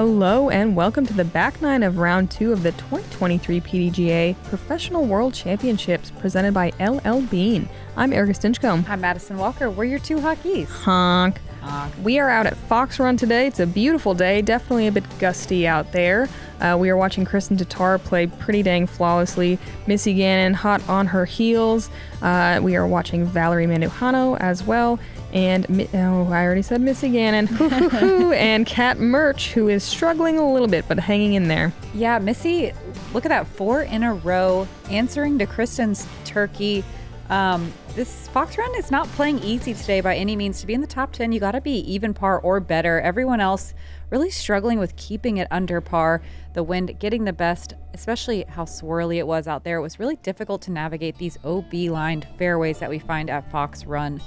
Hello and welcome to the back nine of round 2 of the 2023 PDGA Professional World Championships presented by LL Bean. I'm Erika Stinchcomb. I'm Madison Walker. We're your two hot geese. Honk. We are out at Fox Run today. It's a beautiful day, definitely a bit gusty out there. We are watching Kristin Tattar play pretty dang flawlessly. Missy Gannon hot on her heels. We are watching Valerie Mandujano as well. And, I already said Missy Gannon. And Kat Mertsch, who is struggling a little bit, but hanging in there. Yeah, Missy, look at that, 4 in a row, answering to Kristin's turkey. This Fox Run is not playing easy today by any means. To be in the top 10, you got to be even par or better. Everyone else really struggling with keeping it under par. The wind getting the best, especially how swirly it was out there. It was really difficult to navigate these OB-lined fairways that we find at Fox Run.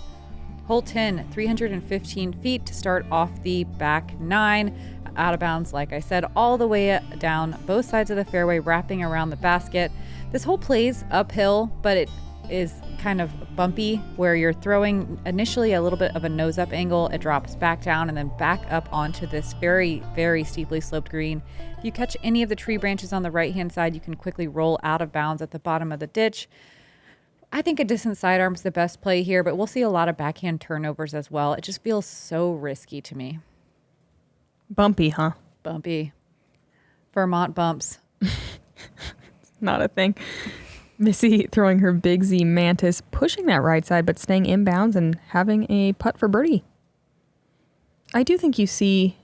Hole 10, 315 feet to start off the back 9. Out of bounds, like I said, all the way down both sides of the fairway, wrapping around the basket. This hole plays uphill, but it is kind of bumpy where you're throwing initially a little bit of a nose-up angle. It drops back down and then back up onto this very, very steeply sloped green. If you catch any of the tree branches on the right-hand side, you can quickly roll out of bounds at the bottom of the ditch. I think a distant sidearm is the best play here, but we'll see a lot of backhand turnovers as well. It just feels so risky to me. Bumpy, huh? Bumpy. Vermont bumps. Not a thing. Missy throwing her Big Z Mantis, pushing that right side, but staying inbounds and having a putt for birdie. I do think you see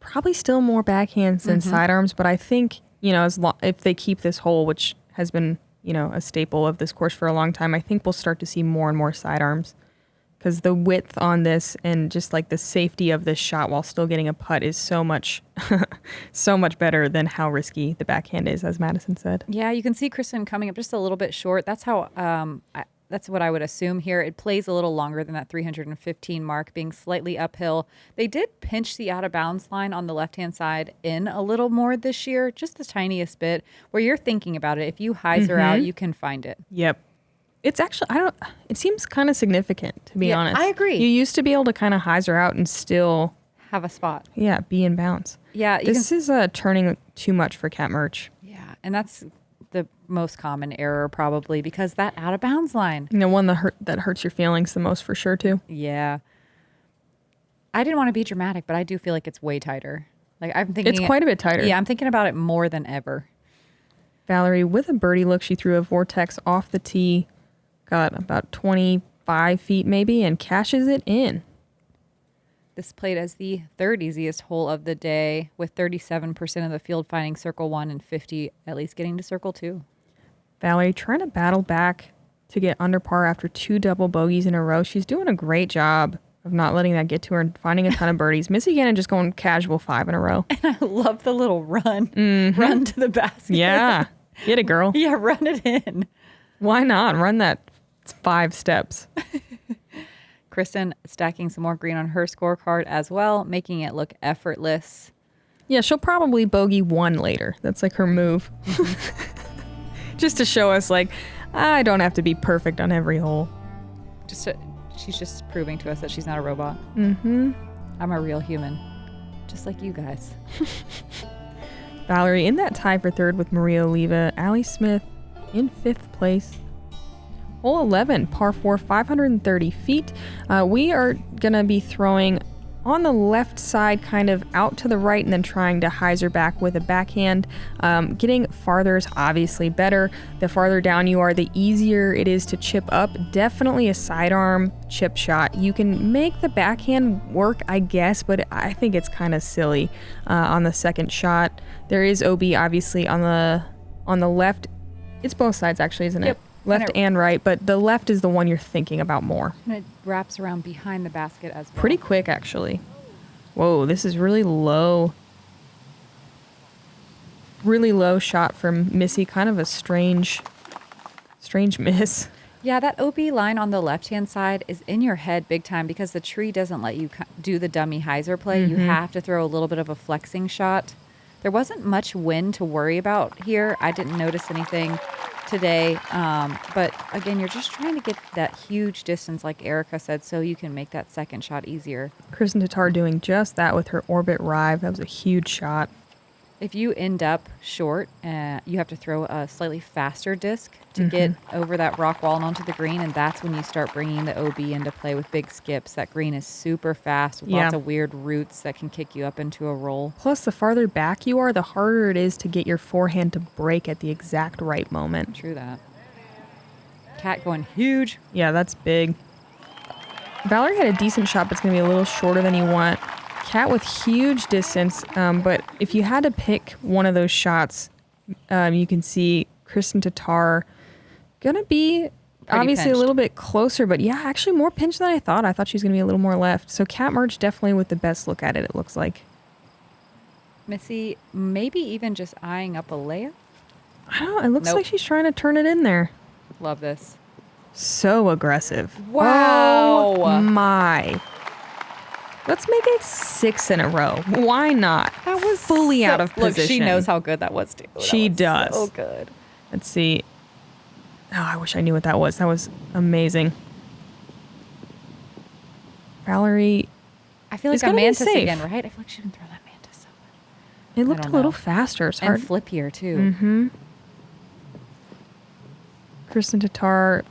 probably still more backhands than sidearms, but I think, if they keep this hole, which has been, a staple of this course for a long time, I think we'll start to see more and more sidearms because the width on this and just like the safety of this shot while still getting a putt is so much, so much better than how risky the backhand is, as Madison said. Yeah, you can see Kristin coming up just a little bit short. That's how, that's what I would assume here. It plays a little longer than that 315 mark, being slightly uphill. They did pinch the out of bounds line on the left-hand side in a little more this year, just the tiniest bit, where you're thinking about it. If you hyzer out, you can find it. Yep. It's actually, it seems kind of significant, to be honest. I agree. You used to be able to kind of hyzer out and still have a spot. Yeah, be in bounds. Yeah. This is turning too much for Kat Mertsch. Yeah, and that's the most common error probably because that out of bounds line. One that hurts your feelings the most for sure too. Yeah. I didn't want to be dramatic, but I do feel like it's way tighter. Like I'm thinking it's quite a bit tighter. Yeah, I'm thinking about it more than ever. Valerie with a birdie look, she threw a vortex off the tee, got about 25 feet maybe, and cashes it in. This played as the third easiest hole of the day, with 37% of the field finding circle 1 and 50 at least getting to circle 2. Valerie trying to battle back to get under par after 2 double bogeys in a row. She's doing a great job of not letting that get to her and finding a ton of birdies. Missy Gannon just going casual 5 in a row. And I love the little run to the basket. Yeah. Get it, girl. Yeah, run it in. Why not? Run that 5 steps. Kristin stacking some more green on her scorecard as well, making it look effortless. Yeah, she'll probably bogey 1 later. That's like her move. Just to show us, like, I don't have to be perfect on every hole. She's just proving to us that she's not a robot. Mm-hmm. I'm a real human, just like you guys. Valerie in that tie for 3rd with Maria Oliva. Allie Smith in 5th place. Hole 11, par 4, 530 feet. We are going to be throwing on the left side, kind of out to the right, and then trying to hyzer back with a backhand. Getting farther is obviously better. The farther down you are, the easier it is to chip up. Definitely a sidearm chip shot. You can make the backhand work, I guess, but I think it's kind of silly on the second shot. There is OB, obviously, on the left. It's both sides, actually, isn't it? Yep. Left and right, but the left is the one you're thinking about more. And it wraps around behind the basket as well. Pretty quick, actually. Whoa, this is really low. Really low shot from Missy. Kind of a strange miss. Yeah, that OB line on the left-hand side is in your head big time because the tree doesn't let you do the dummy hyzer play. You have to throw a little bit of a flexing shot. There wasn't much wind to worry about here. I didn't notice anything today. But again, you're just trying to get that huge distance, like Erika said, so you can make that second shot easier. Kristin Tattar doing just that with her orbit rive. That was a huge shot. If you end up short, you have to throw a slightly faster disc to get over that rock wall and onto the green, and that's when you start bringing the OB into play with big skips. That green is super fast with lots of weird roots that can kick you up into a roll. Plus, the farther back you are, the harder it is to get your forehand to break at the exact right moment. True that. Cat going huge. Yeah, that's big. Valerie had a decent shot, but it's going to be a little shorter than you want. Cat with huge distance, but if you had to pick one of those shots, you can see Kristin Tattar going to be obviously pinched. a little bit closer, but yeah, actually more pinched than I thought. I thought she was going to be a little more left. So Cat Mertsch definitely with the best look at it, it looks like. Missy maybe even just eyeing up a layup. I don't know. It looks like she's trying to turn it in there. Love this. So aggressive. Wow. Oh my. Let's make it 6 in a row. Why not? That was fully out of position. Look, she knows how good that was, too. She does. So good. Let's see. Oh, I wish I knew what that was. That was amazing. Valerie. I feel like a mantis again, right? I feel like she didn't throw that mantis so much. It looked a little faster. It's hard. And flippier, too. Mm-hmm. Kristin Tattar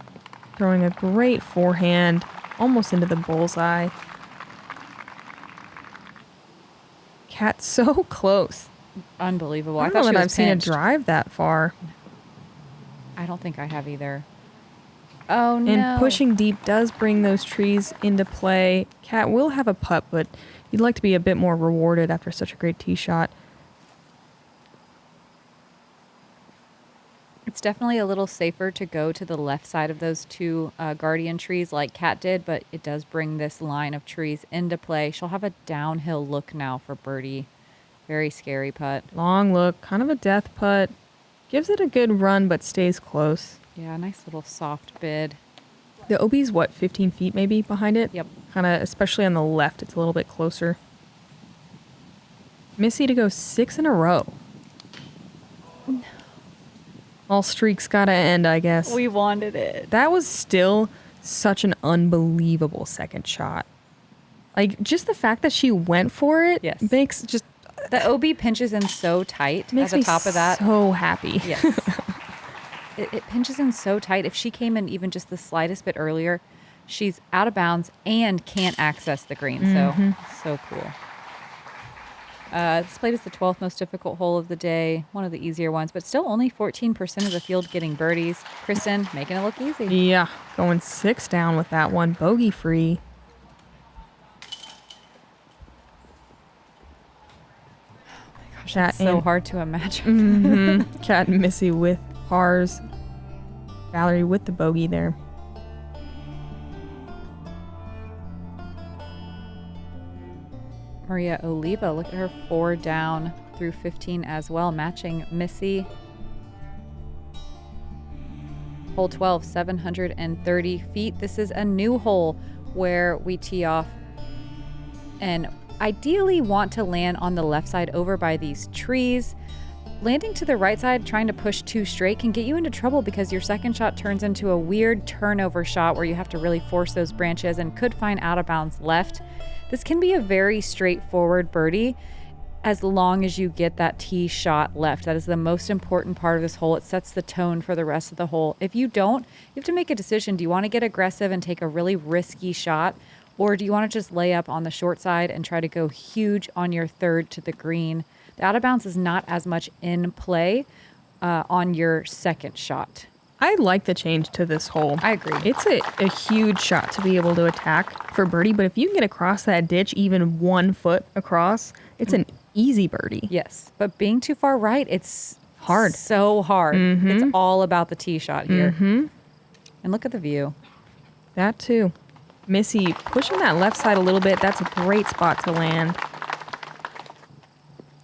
throwing a great forehand almost into the bullseye. Cat so close. Unbelievable. I don't know that I've seen a drive that far. I don't think I have either. Oh, no. And pushing deep does bring those trees into play. Cat will have a putt, but you'd like to be a bit more rewarded after such a great tee shot. It's definitely a little safer to go to the left side of those two guardian trees like Cat did, but it does bring this line of trees into play. She'll have a downhill look now for birdie. Very scary putt. Long look, kind of a death putt. Gives it a good run, but stays close. Yeah, nice little soft bid. The OB's, what, 15 feet maybe behind it? Yep. Kind of, especially on the left, it's a little bit closer. Missy to go 6 in a row. No. All streaks gotta end, I guess. We wanted it. That was still such an unbelievable second shot. Like, just the fact that she went for it makes just... The OB pinches in so tight at the top of that. So happy. Yes. It pinches in so tight. If she came in even just the slightest bit earlier, she's out of bounds and can't access the green. So cool. This played is the 12th most difficult hole of the day, one of the easier ones, but still only 14% of the field getting birdies. Kristin making it look easy. Yeah, going 6 down with that one, bogey free. Oh my gosh, that's so hard to imagine. Mm-hmm. Cat and Missy with pars. Valerie with the bogey there. Maria Oliva, look at her 4 down through 15 as well, matching Missy. Hole 12, 730 feet. This is a new hole where we tee off and ideally want to land on the left side over by these trees. Landing to the right side, trying to push too straight can get you into trouble because your second shot turns into a weird turnover shot where you have to really force those branches and could find out of bounds left. This can be a very straightforward birdie as long as you get that tee shot left. That is the most important part of this hole. It sets the tone for the rest of the hole. If you don't, you have to make a decision. Do you want to get aggressive and take a really risky shot, or do you want to just lay up on the short side and try to go huge on your third to the green? The out of bounds is not as much in play on your second shot. I like the change to this hole. I agree. It's a huge shot to be able to attack for birdie, but if you can get across that ditch even 1 foot across, it's an easy birdie. Yes, but being too far right, it's hard. So hard. It's all about the tee shot here. And look at the view. That too. Missy pushing that left side a little bit. That's a great spot to land.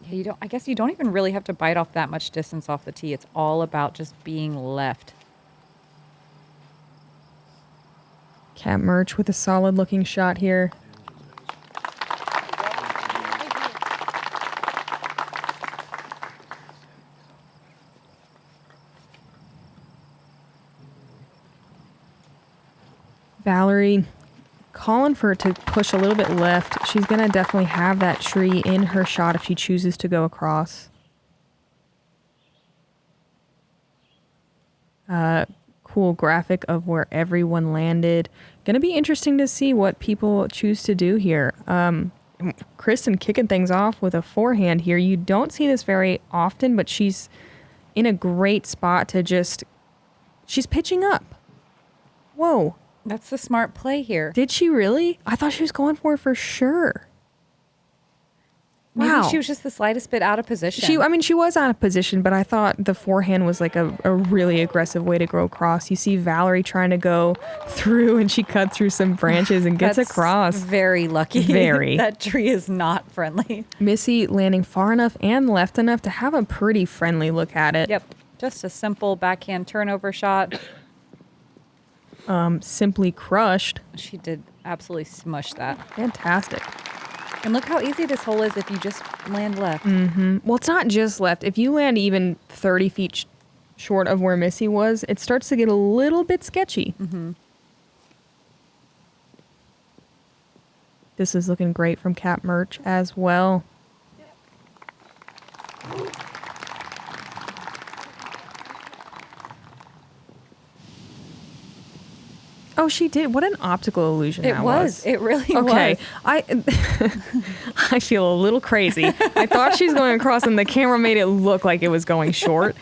Yeah, I guess you don't even really have to bite off that much distance off the tee. It's all about just being left. Cat Mertsch with a solid looking shot here. Valerie calling for it to push a little bit left. She's going to definitely have that tree in her shot if she chooses to go across. Cool graphic of where everyone landed. Going to be interesting to see what people choose to do here. Kristin kicking things off with a forehand here. You don't see this very often, but she's in a great spot to just... She's pitching up. Whoa. That's the smart play here. Did she really? I thought she was going for it for sure. Maybe Wow. she was just the slightest bit out of position. She was out of position, but I thought the forehand was like a really aggressive way to go across. You see Valerie trying to go through, and she cut through some branches and gets That's across. Very lucky. Very. That tree is not friendly. Missy landing far enough and left enough to have a pretty friendly look at it. Yep. Just a simple backhand turnover shot. Simply crushed. She did absolutely smush that. Fantastic. And look how easy this hole is if you just land left. Well, it's not just left. If you land even 30 feet short of where Missy was, it starts to get a little bit sketchy. This is looking great from Cat Mertsch as well. Oh, she did. What an optical illusion It that was. It really Okay. was. I feel a little crazy. I thought she was going across and the camera made it look like it was going short.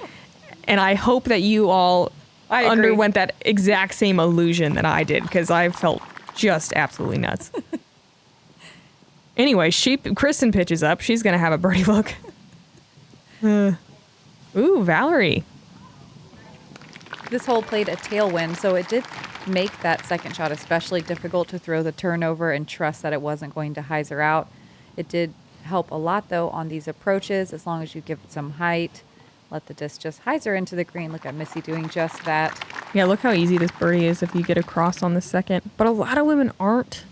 And I hope that you all I agree. underwent that exact same illusion that I did, because I felt just absolutely nuts. Anyway, Kristin pitches up. She's going to have a birdie look. Ooh, Valerie. This hole played a tailwind, so it did make that second shot especially difficult to throw the turnover and trust that it wasn't going to hyzer out. It did help a lot, though, on these approaches, as long as you give it some height. Let the disc just hyzer into the green. Look at Missy doing just that. Yeah, look how easy this birdie is if you get across on the second. But a lot of women aren't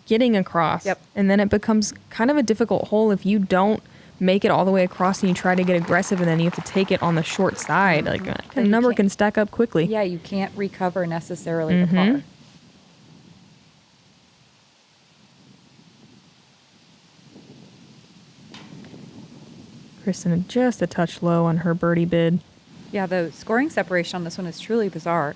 getting across. Yep. And then it becomes kind of a difficult hole if you don't make it all the way across and you try to get aggressive and then you have to take it on the short side. Like, a number can stack up quickly. Yeah, you can't recover necessarily the par. Kristin just a touch low on her birdie bid. Yeah, the scoring separation on this one is truly bizarre.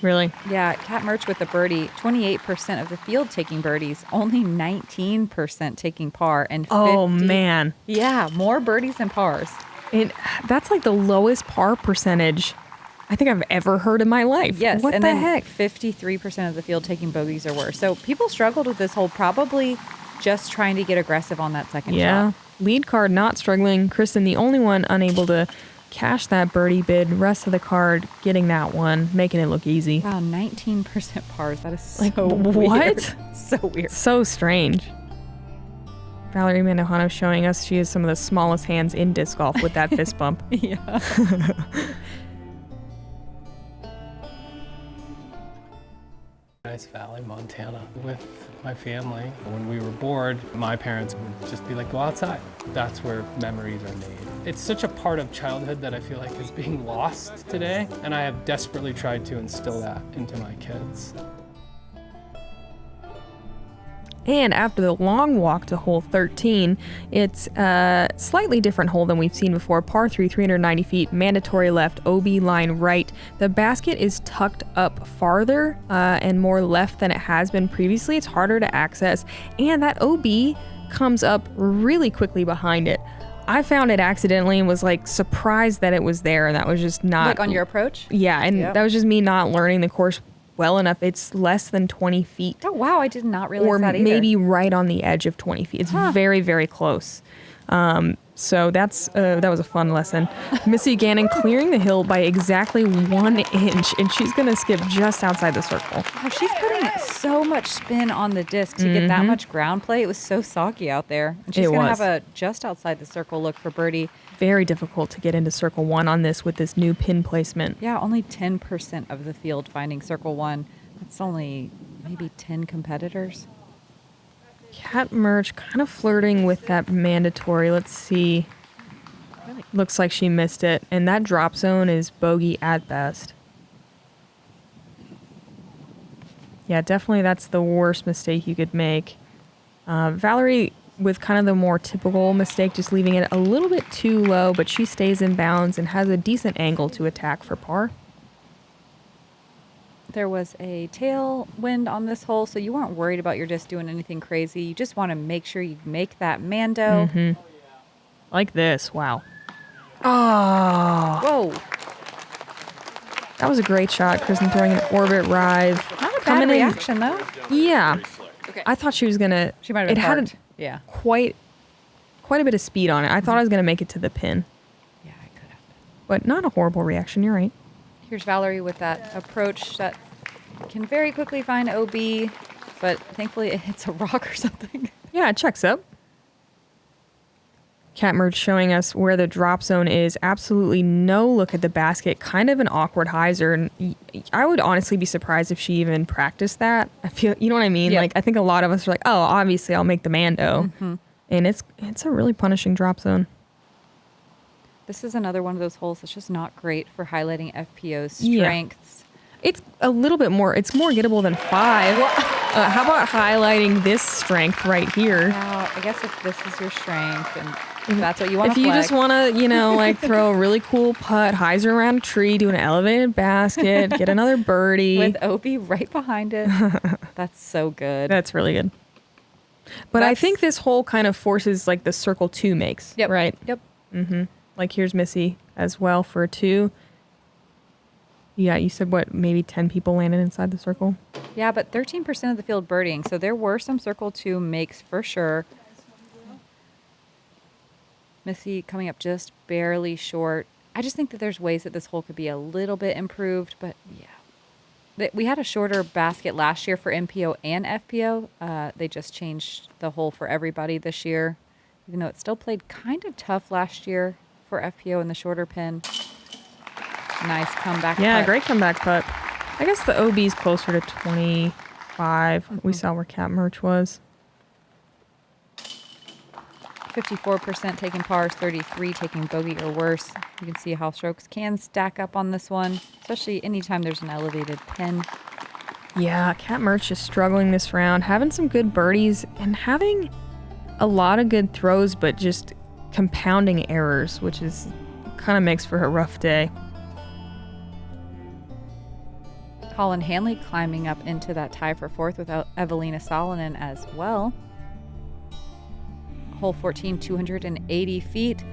Really? Yeah, Cat Mertsch with the birdie, 28% of the field taking birdies, only 19% taking par, and 50, Oh, man. Yeah, more birdies than pars. That's like the lowest par percentage I think I've ever heard in my life. Yes, What and the then heck? 53% of the field taking bogeys or worse. So people struggled with this hole, probably just trying to get aggressive on that second Yeah. shot. Lead card not struggling. Kristin, the only one unable to cash that birdie bid. Rest of the card getting that one, making it look easy. Wow, 19% pars. That is so Like, weird. what? So weird. So strange. Valerie Mandujano showing us she has some of the smallest hands in disc golf with that fist bump. Yeah. Nice Valley, Montana, with my family. When we were bored, my parents would just be like, go outside. That's where memories are made. It's such a part of childhood that I feel like is being lost today, and I have desperately tried to instill that into my kids. And after the long walk to hole 13, it's a slightly different hole than we've seen before. Par 3, 390 feet, mandatory left, OB line right. The basket is tucked up farther and more left than it has been previously. It's harder to access. And that OB comes up really quickly behind it. I found it accidentally and was like surprised that it was there. And that was just not... Like on your approach? Yeah, and Yep. that was just me not learning the course well enough. It's less than 20 feet. Oh, wow. I did not realize Or that either. maybe right on the edge of 20 feet. It's very, very close. So that was a fun lesson. Missy Gannon clearing the hill by exactly 1 inch, and she's going to skip just outside the circle. Wow, she's putting so much spin on the disc to get that much ground play. It was so soggy out there. And she's It going to was. have a just outside the circle look for birdie. Very difficult to get into circle 1 on this with this new pin placement. Yeah, only 10% of the field finding circle 1. That's only maybe 10 competitors. Cat Mertsch kind of flirting with that mandatory. Let's see. Looks like she missed it. And that drop zone is bogey at best. Yeah, definitely that's the worst mistake you could make. Valerie with kind of the more typical mistake, just leaving it a little bit too low, but she stays in bounds and has a decent angle to attack for par. There was a tailwind on this hole, so you weren't worried about your disc doing anything crazy. You just want to make sure you make that Mando. Mm-hmm. Like this. Wow. Oh. Whoa. That was a great shot. Kristin throwing an orbit rive. Not a bad reaction, though. Yeah. Okay. I thought she was going to... She might have been parked. Yeah. Quite a bit of speed on it. I thought I was going to make it to the pin. Yeah, I could have. But not a horrible reaction. You're right. Here's Valerie with that approach that can very quickly find OB, but thankfully it hits a rock or something. Yeah, it checks up. Cat Mertsch showing us where the drop zone is. Absolutely no look at the basket. Kind of an awkward hyzer. And I would honestly be surprised if she even practiced that. I feel, you know what I mean? Yep. Like, I think a lot of us are like, oh, obviously I'll make the Mando. Mm-hmm. And it's a really punishing drop zone. This is another one of those holes that's just not great for highlighting FPO's strengths. Yeah. It's a little bit more, it's more gettable than 5. How about highlighting this strength right here? I guess if this is your strength and if that's what you want to If you flex. just want to, like throw a really cool putt, hyzer around a tree, do an elevated basket, get another birdie. With OB right behind it. That's so good. That's really good. But I think this hole kind of forces like the circle 2 makes, Yep. right? Yep. Mm-hmm. Like here's Missy as well for a 2. Yeah, you said what, maybe 10 people landed inside the circle? Yeah, but 13% of the field birdieing. So there were some circle 2 makes for sure. Missy coming up just barely short. I just think that there's ways that this hole could be a little bit improved, but yeah. We had a shorter basket last year for MPO and FPO. They just changed the hole for everybody this year, even though it still played kind of tough last year for FPO in the shorter pin. Nice comeback Yeah, putt. great comeback putt. I guess the OB is closer to 25. Mm-hmm. We saw where Cat Mertsch was. 54% taking pars, 33 taking bogey or worse. You can see how strokes can stack up on this one, especially anytime there's an elevated pin. Yeah, Cat Mertsch is struggling this round, having some good birdies and having a lot of good throws, but just compounding errors, which is kind of makes for a rough day. Colin Hanley climbing up into that tie for 4th with Evelina Salonen as well. Hole 14, 280 feet.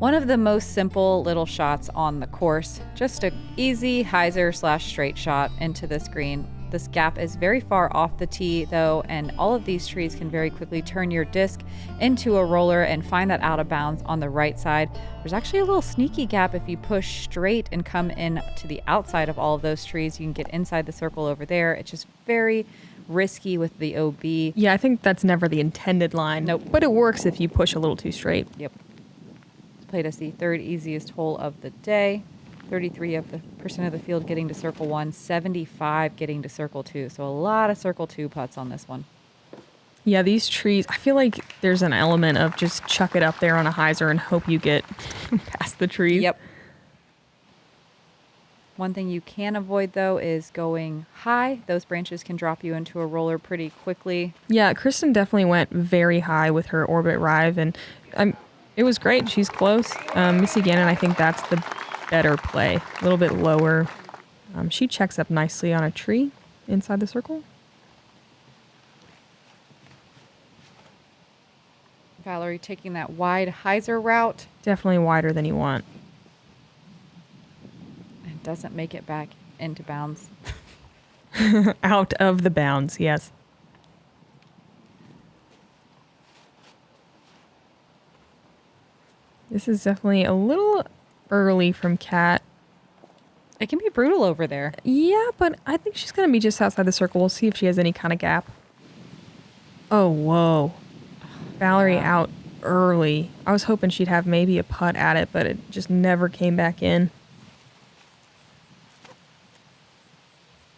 One of the most simple little shots on the course. Just a easy hyzer / straight shot into this green. This gap is very far off the tee though, and all of these trees can very quickly turn your disc into a roller and find that out of bounds on the right side. There's actually a little sneaky gap if you push straight and come in to the outside of all of those trees. You can get inside the circle over there. It's just very risky with the OB. Yeah, I think that's never the intended line. Nope. But it works if you push a little too straight. Yep. Played as the 3rd easiest hole of the day. 33% of the field getting to circle 1, 75 getting to circle 2. So a lot of circle 2 putts on this one. Yeah, these trees, I feel like there's an element of just chuck it up there on a hyzer and hope you get past the trees. Yep. One thing you can avoid, though, is going high. Those branches can drop you into a roller pretty quickly. Yeah, Kristin definitely went very high with her orbit rive, and it was great. She's close. Missy Gannon, I think that's the better play. A little bit lower. She checks up nicely on a tree inside the circle. Valerie taking that wide hyzer route. Definitely wider than you want. And doesn't make it back into bounds. Out of the bounds, yes. This is definitely a little early from Cat. It can be brutal over there. Yeah, but I think she's going to be just outside the circle. We'll see if she has any kind of gap. Oh, whoa. Valerie out early. I was hoping she'd have maybe a putt at it, but it just never came back in.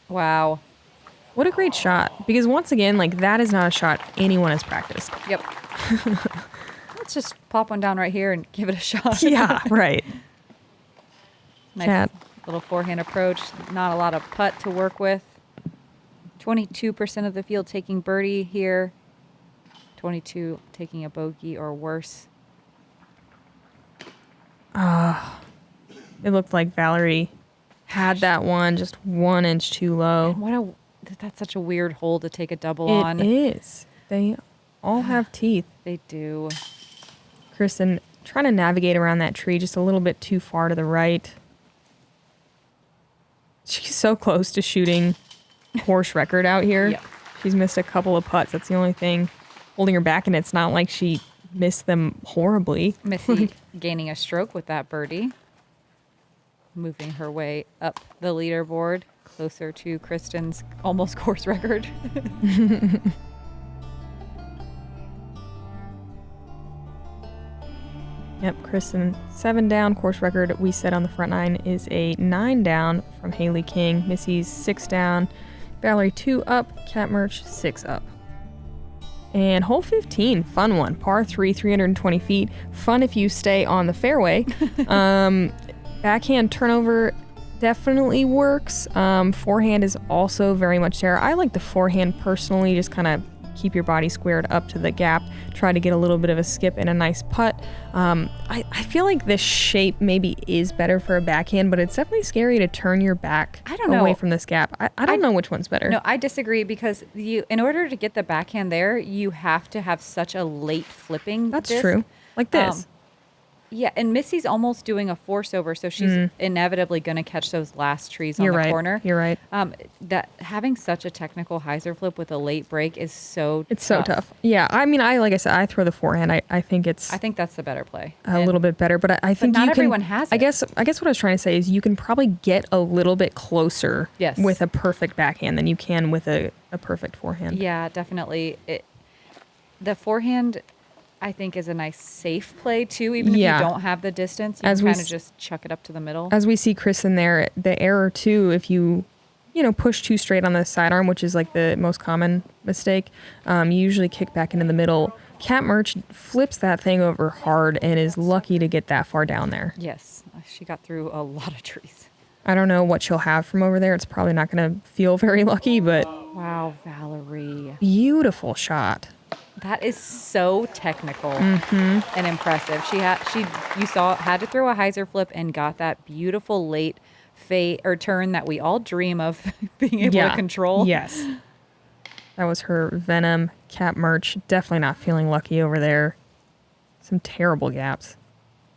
Wow. What a great shot. Because once again, like, that is not a shot anyone has practiced. Yep. Let's just pop one down right here and give it a shot. Yeah, right. Nice Cat. little forehand approach. Not a lot of putt to work with. 22% of the field taking birdie here. 22 taking a bogey or worse. It looked like Valerie had that one just 1 inch too low. That's such a weird hole to take a double on. It is. They all have teeth. They do. Kristin trying to navigate around that tree just a little bit too far to the right. She's so close to shooting course record out here. Yep. She's missed a couple of putts. That's the only thing holding her back, and it's not like she missed them horribly. Missy gaining a stroke with that birdie. Moving her way up the leaderboard, closer to Kristin's almost course record. Yep, Kristin 7 down. Course record we said on the front nine is a 9 down from Haley King. Missy's 6 down. Valerie 2 up. Kat Mertsch 6 up. And hole 15, fun one. Par 3, 320 feet. Fun if you stay on the fairway. Backhand turnover definitely works. Forehand is also very much there. I like the forehand personally, just kind of keep your body squared up to the gap, try to get a little bit of a skip and a nice putt. I feel like this shape maybe is better for a backhand, but it's definitely scary to turn your back away from this gap. I don't know which one's better. No, I disagree because in order to get the backhand there, you have to have such a late flipping. That's disc. true. Like this. Yeah, and Missy's almost doing a force over, so she's inevitably going to catch those last trees on the corner. You're right. That having such a technical hyzer flip with a late break is so so tough. Yeah, I mean, like I said, I throw the forehand. I think that's the better play. A little bit better, but I think not you everyone can, has it. I guess what I was trying to say is you can probably get a little bit closer with a perfect backhand than you can with a perfect forehand. Yeah, definitely. The forehand, I think, is a nice safe play too. Even if you don't have the distance, you can kind of just chuck it up to the middle. As we see Kristin there, the error too, if you push too straight on the sidearm, which is like the most common mistake, you usually kick back into the middle. Kat Mertsch flips that thing over hard and is lucky to get that far down there. Yes, she got through a lot of trees. I don't know what she'll have from over there. It's probably not going to feel very lucky, but wow, Valerie, beautiful shot. That is so technical and impressive. Had to throw a hyzer flip and got that beautiful late turn that we all dream of being able to control. Yes. That was her venom. Kat Mertsch definitely not feeling lucky over there. Some terrible gaps.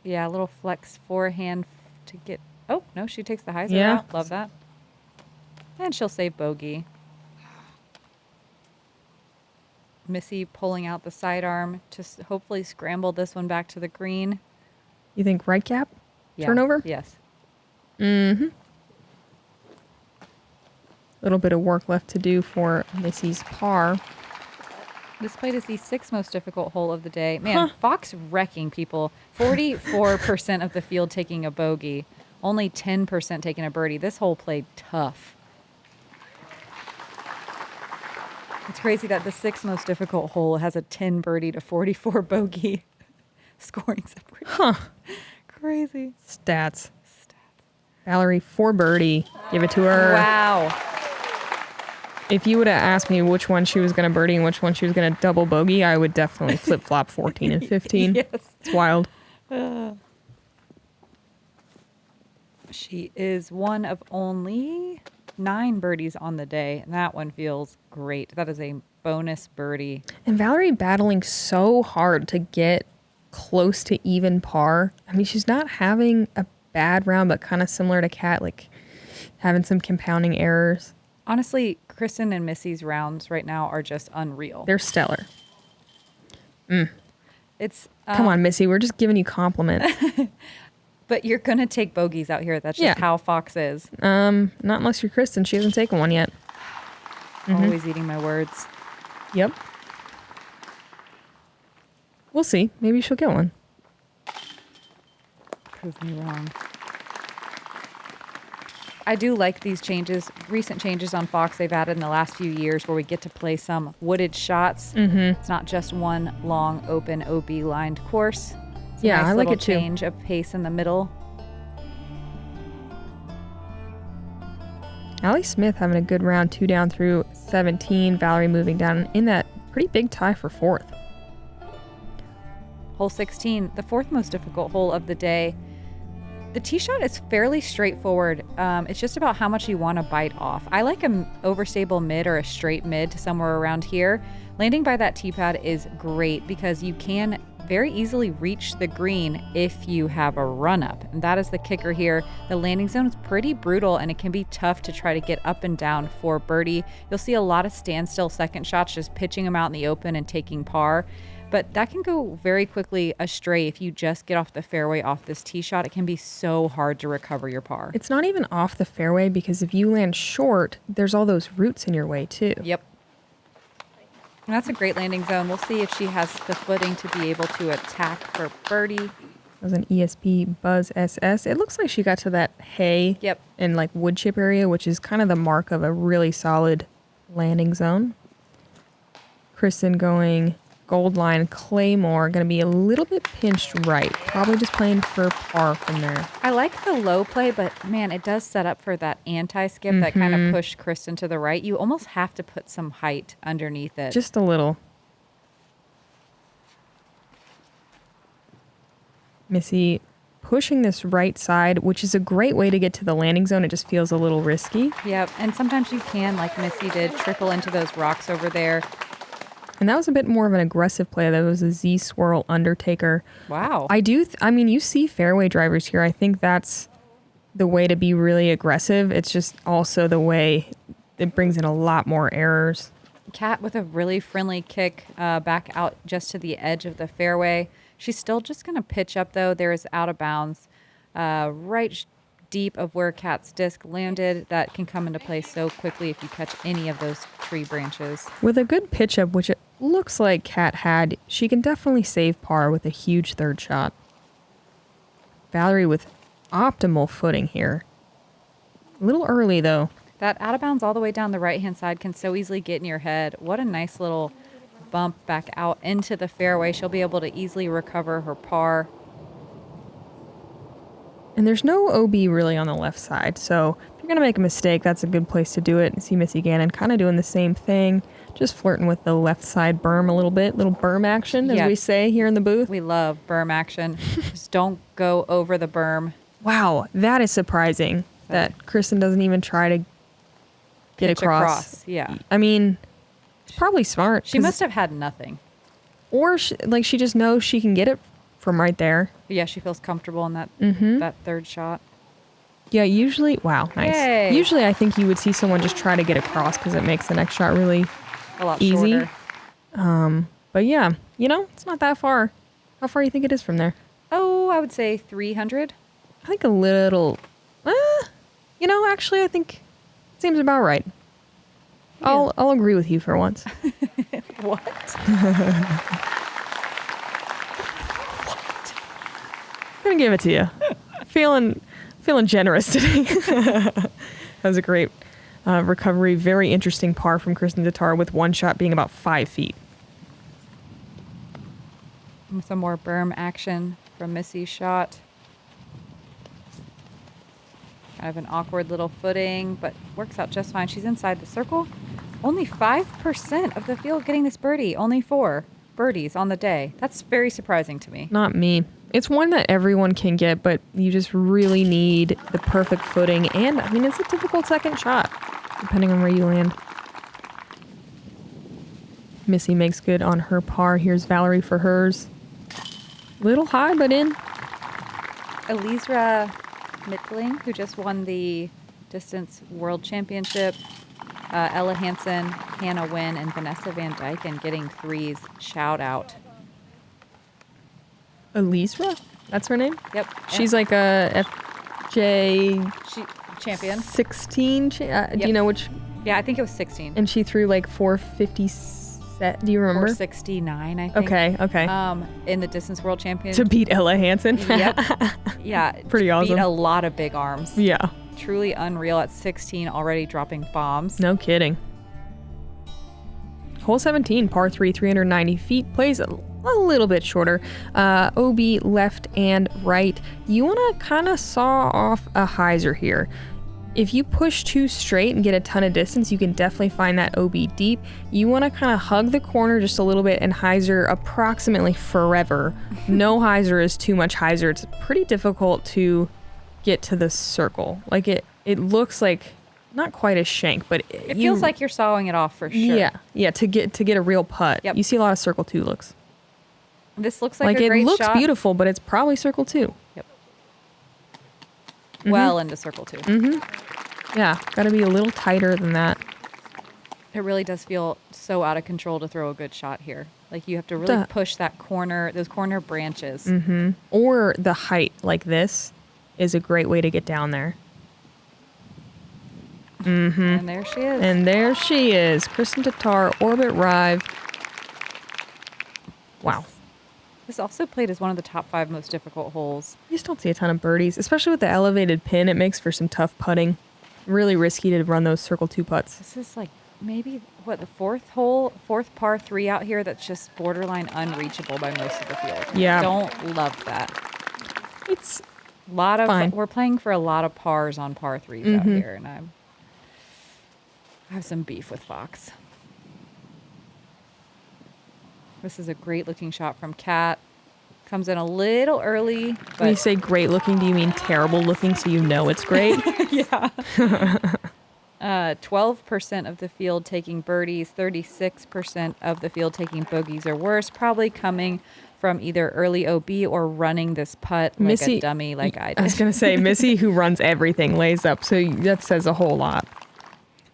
Yeah, a little flex forehand to get. Oh, no, she takes the hyzer out. Love that. And she'll save bogey. Missy pulling out the sidearm to hopefully scramble this one back to the green. You think right gap? Turnover? Yes. Mm-hmm. A little bit of work left to do for Missy's par. This played is the 6th most difficult hole of the day. Man, Fox wrecking people. 44% of the field taking a bogey. Only 10% taking a birdie. This hole played tough. It's crazy that the 6th most difficult hole has a 10 birdie to 44 bogey scoring separation. Crazy. Stats. Valerie, 4 birdie. Give it to her. Wow. If you would have asked me which one she was going to birdie and which one she was going to double bogey, I would definitely flip-flop 14 and 15. Yes. It's wild. She is one of only 9 birdies on the day. And that one feels great. That is a bonus birdie. And Valerie battling so hard to get close to even par. I mean, she's not having a bad round, but kind of similar to Kat, like having some compounding errors. Honestly, Kristin and Missy's rounds right now are just unreal. They're stellar. It's come on, Missy. We're just giving you compliments. But you're going to take bogeys out here. That's just how Fox is. Not unless you're Kristin. She hasn't taken one yet. Always eating my words. Yep. We'll see. Maybe she'll get one. Prove me wrong. I do like these changes, recent changes on Fox they've added in the last few years where we get to play some wooded shots. It's not just one long, open, OB-lined course. It's a nice I like little it too. change of pace in the middle. Allie Smith having a good round, 2 down through 17. Valerie moving down in that pretty big tie for 4th. Hole 16, the 4th most difficult hole of the day. The tee shot is fairly straightforward. It's just about how much you want to bite off. I like an overstable mid or a straight mid to somewhere around here. Landing by that tee pad is great because you can very easily reach the green if you have a run up. And that is the kicker here. The landing zone is pretty brutal and it can be tough to try to get up and down for birdie. You'll see a lot of standstill second shots, just pitching them out in the open and taking par. But that can go very quickly astray if you just get off the fairway off this tee shot. It can be so hard to recover your par. It's not even off the fairway because if you land short, there's all those roots in your way too. Yep. And that's a great landing zone. We'll see if she has the footing to be able to attack for birdie. That was an ESP Buzz SS. It looks like she got to that hay and like wood chip area, which is kind of the mark of a really solid landing zone. Kristin going gold line, Claymore, going to be a little bit pinched right. Probably just playing for par from there. I like the low play, but man, it does set up for that anti-skip that kind of pushed Kristin to the right. You almost have to put some height underneath it. Just a little. Missy pushing this right side, which is a great way to get to the landing zone. It just feels a little risky. Yep, and sometimes you can, like Missy did, trickle into those rocks over there. And that was a bit more of an aggressive play. That was a Z swirl undertaker. Wow. I mean, you see fairway drivers here. I think that's the way to be really aggressive. It's just also the way it brings in a lot more errors. Kat with a really friendly kick back out just to the edge of the fairway. She's still just going to pitch up, though. There is out of bounds right deep of where Kat's disc landed. That can come into play so quickly if you catch any of those tree branches. With a good pitch up, which it looks like Kat had, she can definitely save par with a huge third shot. Valerie with optimal footing here. A little early, though. That out of bounds all the way down the right-hand side can so easily get in your head. What a nice little bump back out into the fairway. She'll be able to easily recover her par. And there's no OB really on the left side, so if you're going to make a mistake, that's a good place to do it. And see Missy Gannon kind of doing the same thing, just flirting with the left side berm a little bit. Little berm action, as we say here in the booth. We love berm action. Just don't go over the berm. Wow, that is surprising that Kristin doesn't even try to get across. Yeah. I mean, it's probably smart. She must have had nothing. Or she just knows she can get it from right there. Yeah, she feels comfortable in that third shot. Yeah, usually, wow, nice. Yay. Usually I think you would see someone just try to get across because it makes the next shot really a lot easy. Shorter. But yeah, it's not that far. How far do you think it is from there? Oh, I would say 300. I think a little, actually I think it seems about right. Yeah. I'll agree with you for once. What? I'm gonna give it to you. Feeling generous today. That was a great recovery. Very interesting par from Kristin Tattar with one shot being about 5 feet. Some more berm action from Missy's shot. Kind of an awkward little footing, but works out just fine. She's inside the circle. Only 5% of the field getting this birdie. Only 4 birdies on the day. That's very surprising to me. Not me. It's one that everyone can get, but you just really need the perfect footing. And, I mean, it's a difficult second shot, depending on where you land. Missy makes good on her par. Here's Valerie for hers. Little high, but in. Elizra Mittling, who just won the Distance World Championship. Ella Hansen, Hannah Wynn, and Vanessa Van Dyken getting threes. Shout out. Elizra? That's her name? Yep. She's like a FJ... champion. 16? Do you know which? Yeah, I think it was 16. And she threw like 450 set. Do you remember? 469, I think. Okay. In the Distance World Championship. To beat Ella Hansen? Yep. Yeah. Pretty awesome. Beat a lot of big arms. Yeah. Truly unreal at 16, already dropping bombs. No kidding. Hole 17, par 3, 390 feet. Plays a little bit shorter. OB left and right. You want to kind of saw off a hyzer here. If you push too straight and get a ton of distance, you can definitely find that OB deep. You want to kind of hug the corner just a little bit and hyzer approximately forever. No hyzer is too much hyzer. It's pretty difficult to get to the circle. Like it looks like not quite a shank, but it feels like you're sawing it off for sure. Yeah, to get a real putt. Yep. You see a lot of circle 2 looks. This looks like a great it looks shot. beautiful, but it's probably circle 2. Yep. Well into circle 2. Yeah, got to be a little tighter than that. It really does feel so out of control to throw a good shot here. Like you have to really push that corner, those corner branches. Or the height like this is a great way to get down there. And there she is. And there she is, Kristin Tattar, Orbit Rive. Wow. This also played as one of the top 5 most difficult holes. You just don't see a ton of birdies, especially with the elevated pin. It makes for some tough putting. Really risky to run those circle 2 putts. This is like maybe, the fourth par 3 out here that's just borderline unreachable by most of the field. Yeah. Don't love that. It's a lot of fine. We're playing for a lot of pars on par 3s out here, and I have some beef with Fox. This is a great looking shot from Kat. Comes in a little early. But when you say great looking, do you mean terrible looking so you know it's great? Yeah. 12% of the field taking birdies, 36% of the field taking bogeys or worse, probably coming from either early OB or running this putt like Missy, a dummy like I did. I was going to say, Missy, who runs everything, lays up. So that says a whole lot.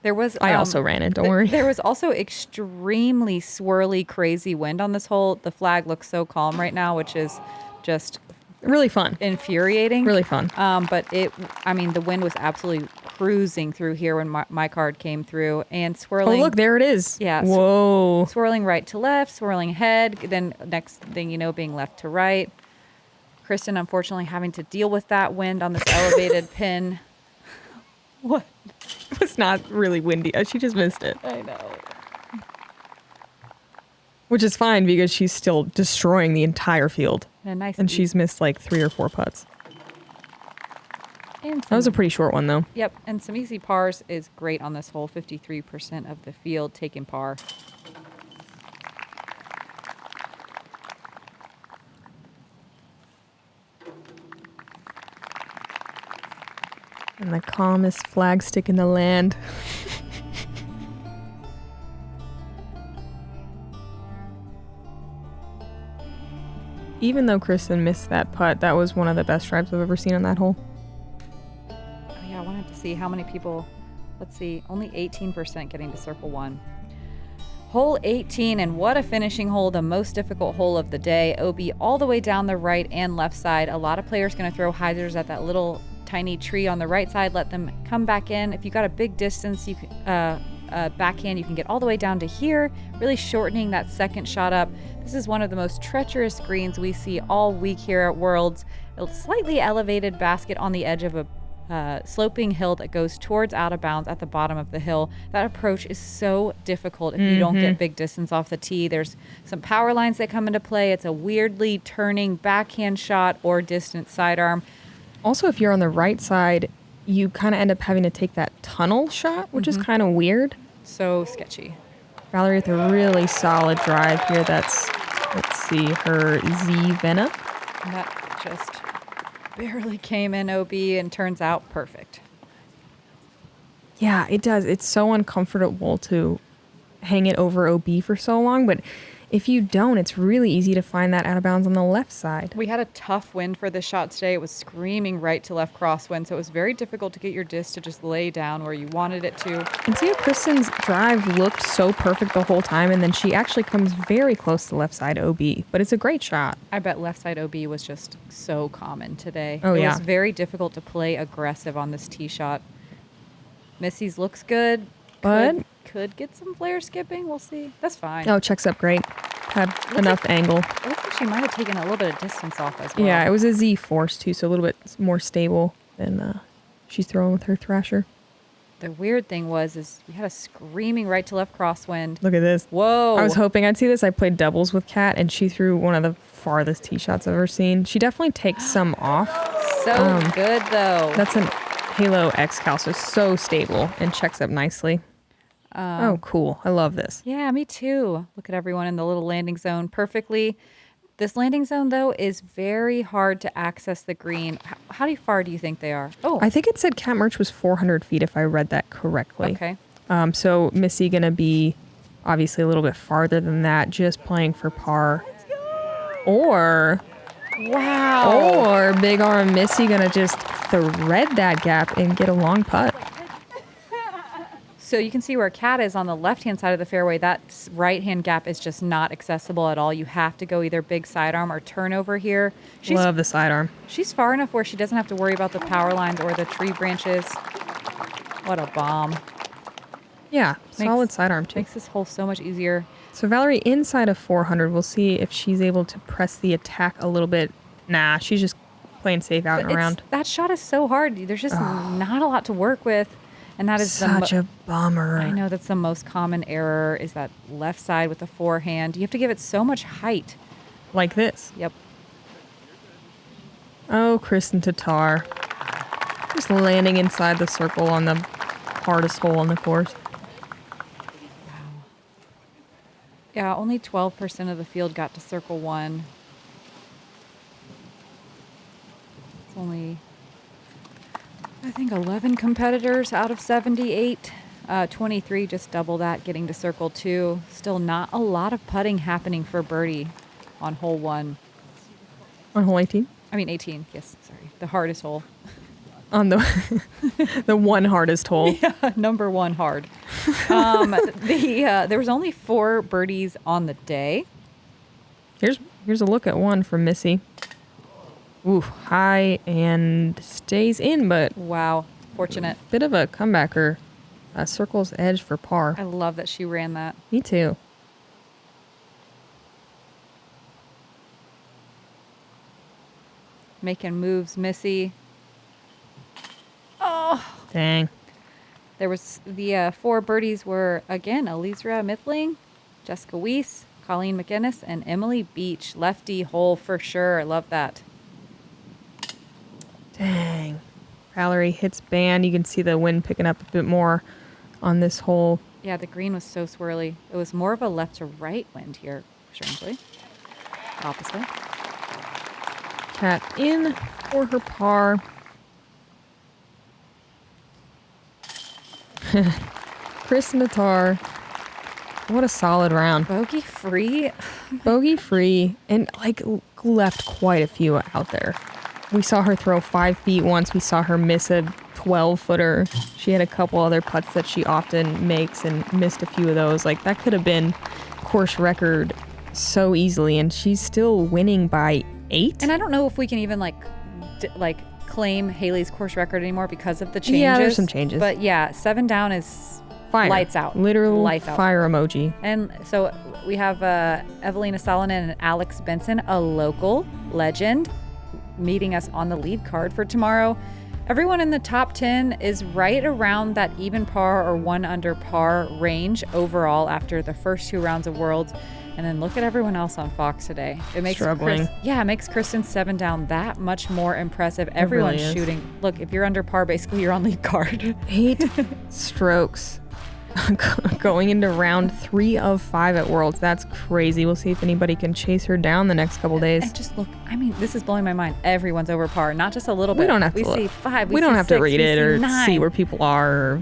There was. I also ran it, don't worry. There was also extremely swirly, crazy wind on this hole. The flag looks so calm right now, which is just really fun. Infuriating. Really fun. But the wind was absolutely cruising through here when my card came through and swirling. Oh, look, there it is. Yeah. Whoa. Swirling right to left, swirling ahead. Then next thing you know, being left to right. Kristin, unfortunately, having to deal with that wind on this elevated pin. What? It's not really windy. She just missed it. I know. Which is fine because she's still destroying the entire field. And she's missed like 3 or 4 putts. And that was a pretty short one, though. Yep, and some easy pars is great on this hole. 53% of the field taking par. And the calmest flag stick in the land. Even though Kristin missed that putt, that was one of the best drives I've ever seen on that hole. Oh, yeah, I wanted to see how many people. Let's see, only 18% getting to circle 1. Hole 18, and what a finishing hole, the most difficult hole of the day. OB all the way down the right and left side. A lot of players going to throw hyzers at that little tiny tree on the right side, let them come back in. If you got a big distance, you can backhand, you can get all the way down to here, really shortening that second shot up. This is one of the most treacherous greens we see all week here at Worlds. A slightly elevated basket on the edge of a sloping hill that goes towards out of bounds at the bottom of the hill. That approach is so difficult if you don't get big distance off the tee. There's some power lines that come into play. It's a weirdly turning backhand shot or distant sidearm. Also, if you're on the right side, you kind of end up having to take that tunnel shot, which is kind of weird. So sketchy. Valerie with a really solid drive here. That's, let's see, her Z Vena. And that just barely came in OB and turns out perfect. Yeah, it does. It's so uncomfortable to hang it over OB for so long, but if you don't, it's really easy to find that out of bounds on the left side. We had a tough wind for this shot today. It was screaming right to left crosswind, so it was very difficult to get your disc to just lay down where you wanted it to. And see how Kristin's drive looked so perfect the whole time, and then she actually comes very close to left side OB, but it's a great shot. I bet left side OB was just so common today. Oh, yeah. It was very difficult to play aggressive on this tee shot. Missy's looks good, but could get some flare skipping. We'll see. That's fine. Oh, checks up great. Had enough angle. It looks like she might have taken a little bit of distance off as well. Yeah, it was a Z force too, so a little bit more stable than she's throwing with her Thrasher. The weird thing is we had a screaming right to left crosswind. Look at this. Whoa. I was hoping I'd see this. I played doubles with Kat, and she threw one of the farthest tee shots I've ever seen. She definitely takes some off. So good, though. That's a Halo X Cal, so stable and checks up nicely. Oh, cool. I love this. Yeah, me too. Look at everyone in the little landing zone perfectly. This landing zone, though, is very hard to access the green. How far do you think they are? Oh, I think it said Cat Mertsch was 400 feet if I read that correctly. okay. So Missy going to be obviously a little bit farther than that, just playing for par. Or... Wow. Or Big Arm Missy going to just thread that gap and get a long putt. So you can see where Cat is on the left-hand side of the fairway. That right-hand gap is just not accessible at all. You have to go either big sidearm or turn over here. Love the sidearm. She's far enough where she doesn't have to worry about the power lines or the tree branches. What a bomb. Yeah, solid sidearm too. Makes this hole so much easier. So Valerie inside of 400, we'll see if she's able to press the attack a little bit. Nah, she's just playing safe out and around. That shot is so hard. There's just not a lot to work with. And that is such a bummer. I know that's the most common error is that left side with the forehand. You have to give it so much height. Like this. Yep. Oh, Kristin Tattar. Just landing inside the circle on the hardest hole on the course. Yeah, only 12% of the field got to circle one. It's only, I think, 11 competitors out of 78. 23, just double that, getting to circle two. Still not a lot of putting happening for birdie on hole one. On hole 18? I mean 18, yes, sorry. The hardest hole. On the the one hardest hole. Yeah, number one hard. There was only 4 birdies on the day. Here's a look at one from Missy. Ooh, high and stays in, but Wow, fortunate. bit of a comebacker. Circle's edge for par. I love that she ran that. Me too. Making moves, Missy. Oh, Dang. there was the 4 birdies were again Elizra Mithling, Jessica Weiss, Colleen McGinnis, and Emily Beach. Lefty hole for sure. I love that. Dang. Valerie hits band. You can see the wind picking up a bit more on this hole. Yeah, the green was so swirly. It was more of a left to right wind here, strangely. Opposite. Cat in for her par. Kristin Tattar. What a solid round. Bogey free. Bogey free and left quite a few out there. We saw her throw 5 feet once. We saw her miss a 12-footer. She had a couple other putts that she often makes and missed a few of those. That could have been course record so easily, and she's still winning by 8. And I don't know if we can even claim Haley's course record anymore because of the changes. Yeah, there's some changes. But yeah, 7 down is fire. Lights out. Literal Lights out. fire emoji. And so we have Evelina Salonen and Alex Benson, a local legend, meeting us on the lead card for tomorrow. Everyone in the top 10 is right around that even par or 1 under par range overall after the first 2 rounds of Worlds. And then look at everyone else on Fox today. It makes struggling. It makes Kristin's 7 down that much more impressive. Everyone's really shooting. Look, if you're under par, basically you're on lead card. 8 strokes going into round 3 of 5 at Worlds. That's crazy. We'll see if anybody can chase her down the next couple days. And just look, this is blowing my mind. Everyone's over par, not just a little bit. We don't have to look. See 5. We don't have to read it or 9. see where people are or,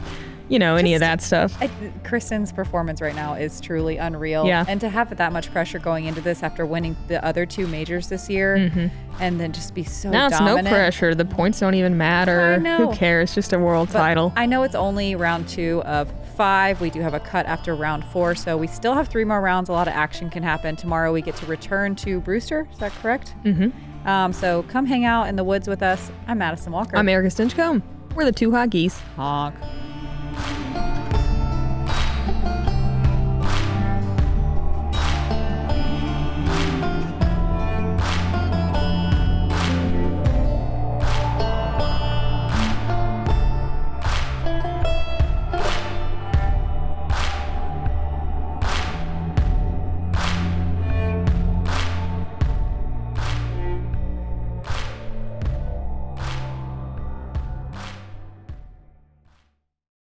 any of that stuff. Kristin's performance right now is truly unreal. Yeah. And to have that much pressure going into this after winning the other 2 majors this year and then just be so now dominant. it's no pressure. The points don't even matter. I know. Who cares? Just a world But title. I know it's only round 2 of 5. We do have a cut after round 4, so we still have 3 more rounds. A lot of action can happen. Tomorrow we get to return to Brewster. Is that correct? Mm-hmm. So come hang out in the woods with us. I'm Madison Walker. I'm Erika Stinchcomb. We're the 2 hot geese. Honk.